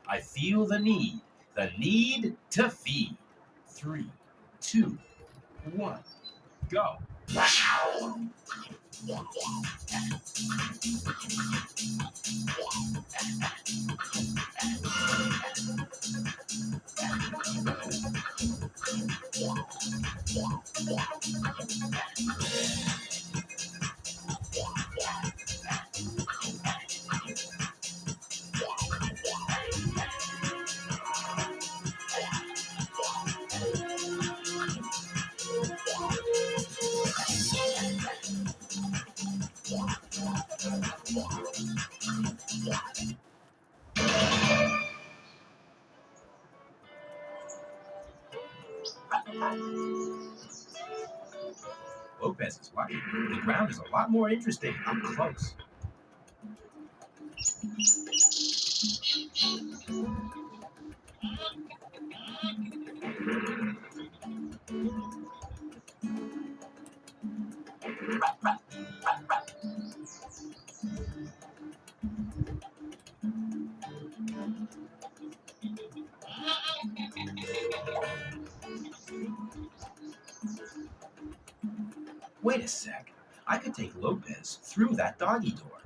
I feel the need to feed. 3, 2, 1, go. Lopez is lucky. The ground is a lot more interesting up close. Wait a sec. I could take Lopez through that doggy door.